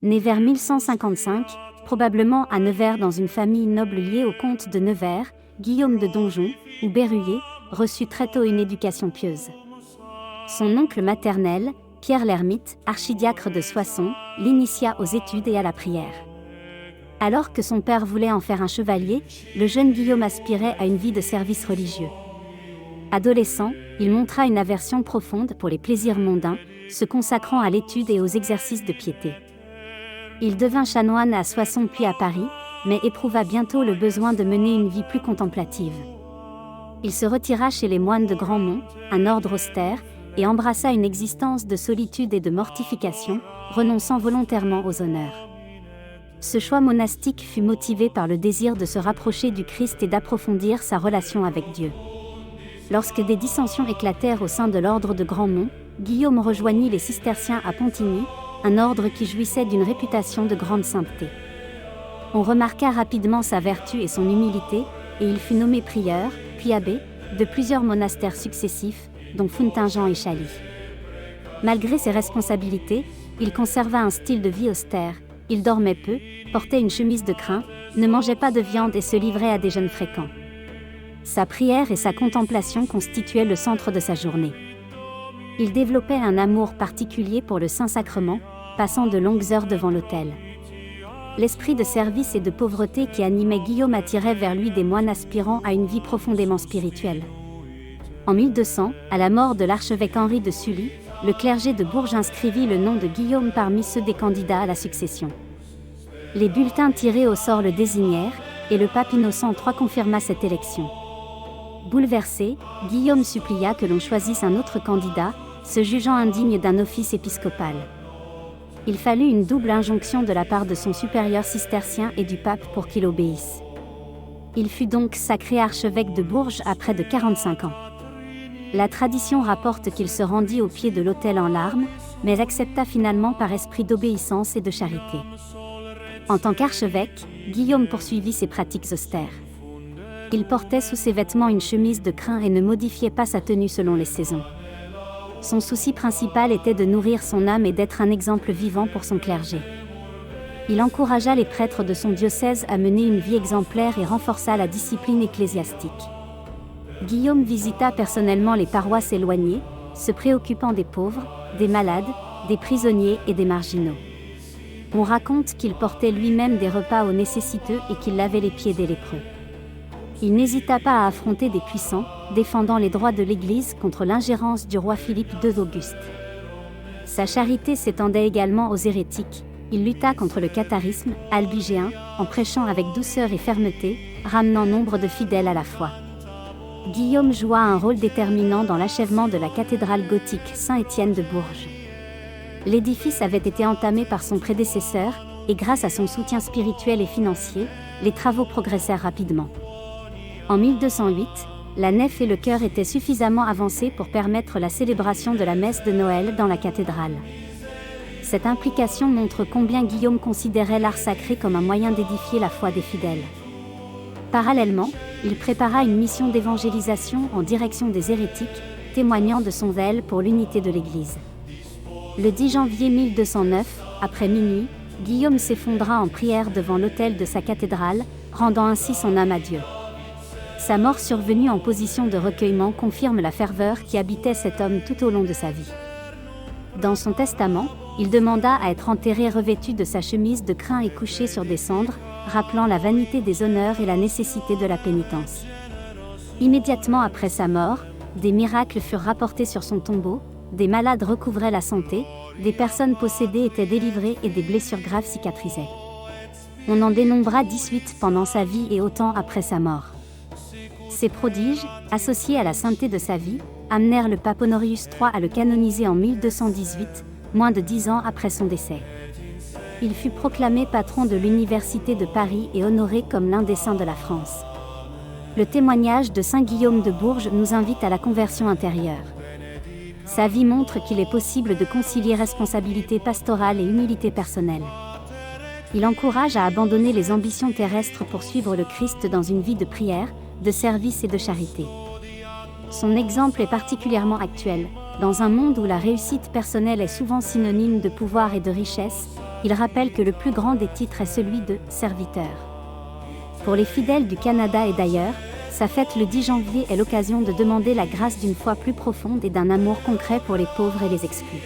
Né vers 1155, probablement à Nevers dans une famille noble liée au comte de Nevers, Guillaume de Donjon, ou Berruyer, reçut très tôt une éducation pieuse. Son oncle maternel, Pierre l'Ermite, archidiacre de Soissons, l'initia aux études et à la prière. Alors que son père voulait en faire un chevalier, le jeune Guillaume aspirait à une vie de service religieux. Adolescent, il montra une aversion profonde pour les plaisirs mondains, se consacrant à l'étude et aux exercices de piété. Il devint chanoine à Soissons puis à Paris, mais éprouva bientôt le besoin de mener une vie plus contemplative. Il se retira chez les moines de Grandmont, un ordre austère, et embrassa une existence de solitude et de mortification, renonçant volontairement aux honneurs. Ce choix monastique fut motivé par le désir de se rapprocher du Christ et d'approfondir sa relation avec Dieu. Lorsque des dissensions éclatèrent au sein de l'ordre de Grandmont, Guillaume rejoignit les cisterciens à Pontigny, un ordre qui jouissait d'une réputation de grande sainteté. On remarqua rapidement sa vertu et son humilité, et il fut nommé prieur, puis abbé, de plusieurs monastères successifs, dont Fountainjean et Chaly. Malgré ses responsabilités, il conserva un style de vie austère, il dormait peu, portait une chemise de crin, ne mangeait pas de viande et se livrait à des jeûnes fréquents. Sa prière et sa contemplation constituaient le centre de sa journée. Il développait un amour particulier pour le Saint-Sacrement, passant de longues heures devant l'autel. L'esprit de service et de pauvreté qui animait Guillaume attirait vers lui des moines aspirant à une vie profondément spirituelle. En 1200, à la mort de l'archevêque Henri de Sully, le clergé de Bourges inscrivit le nom de Guillaume parmi ceux des candidats à la succession. Les bulletins tirés au sort le désignèrent, et le pape Innocent III confirma cette élection. Bouleversé, Guillaume supplia que l'on choisisse un autre candidat, se jugeant indigne d'un office épiscopal. Il fallut une double injonction de la part de son supérieur cistercien et du pape pour qu'il obéisse. Il fut donc sacré archevêque de Bourges à près de 45 ans. La tradition rapporte qu'il se rendit au pied de l'autel en larmes, mais accepta finalement par esprit d'obéissance et de charité. En tant qu'archevêque, Guillaume poursuivit ses pratiques austères. Il portait sous ses vêtements une chemise de crin et ne modifiait pas sa tenue selon les saisons. Son souci principal était de nourrir son âme et d'être un exemple vivant pour son clergé. Il encouragea les prêtres de son diocèse à mener une vie exemplaire et renforça la discipline ecclésiastique. Guillaume visita personnellement les paroisses éloignées, se préoccupant des pauvres, des malades, des prisonniers et des marginaux. On raconte qu'il portait lui-même des repas aux nécessiteux et qu'il lavait les pieds des lépreux. Il n'hésita pas à affronter des puissants, défendant les droits de l'Église contre l'ingérence du roi Philippe II d'Auguste. Sa charité s'étendait également aux hérétiques. Il lutta contre le catharisme albigéen, en prêchant avec douceur et fermeté, ramenant nombre de fidèles à la foi. Guillaume joua un rôle déterminant dans l'achèvement de la cathédrale gothique Saint-Étienne de Bourges. L'édifice avait été entamé par son prédécesseur, et grâce à son soutien spirituel et financier, les travaux progressèrent rapidement. En 1208, la nef et le chœur étaient suffisamment avancés pour permettre la célébration de la messe de Noël dans la cathédrale. Cette implication montre combien Guillaume considérait l'art sacré comme un moyen d'édifier la foi des fidèles. Parallèlement, il prépara une mission d'évangélisation en direction des hérétiques, témoignant de son zèle pour l'unité de l'Église. Le 10 janvier 1209, après minuit, Guillaume s'effondra en prière devant l'autel de sa cathédrale, rendant ainsi son âme à Dieu. Sa mort survenue en position de recueillement confirme la ferveur qui habitait cet homme tout au long de sa vie. Dans son testament, il demanda à être enterré revêtu de sa chemise de crin et couché sur des cendres, rappelant la vanité des honneurs et la nécessité de la pénitence. Immédiatement après sa mort, des miracles furent rapportés sur son tombeau, des malades recouvraient la santé, des personnes possédées étaient délivrées et des blessures graves cicatrisaient. On en dénombra 18 pendant sa vie et autant après sa mort. Ces prodiges, associés à la sainteté de sa vie, amenèrent le pape Honorius III à le canoniser en 1218, moins de 10 ans après son décès. Il fut proclamé patron de l'Université de Paris et honoré comme l'un des saints de la France. Le témoignage de saint Guillaume de Bourges nous invite à la conversion intérieure. Sa vie montre qu'il est possible de concilier responsabilité pastorale et humilité personnelle. Il encourage à abandonner les ambitions terrestres pour suivre le Christ dans une vie de prière, de service et de charité. Son exemple est particulièrement actuel. Dans un monde où la réussite personnelle est souvent synonyme de pouvoir et de richesse, il rappelle que le plus grand des titres est celui de « serviteur ». Pour les fidèles du Canada et d'ailleurs, sa fête le 10 janvier est l'occasion de demander la grâce d'une foi plus profonde et d'un amour concret pour les pauvres et les exclus.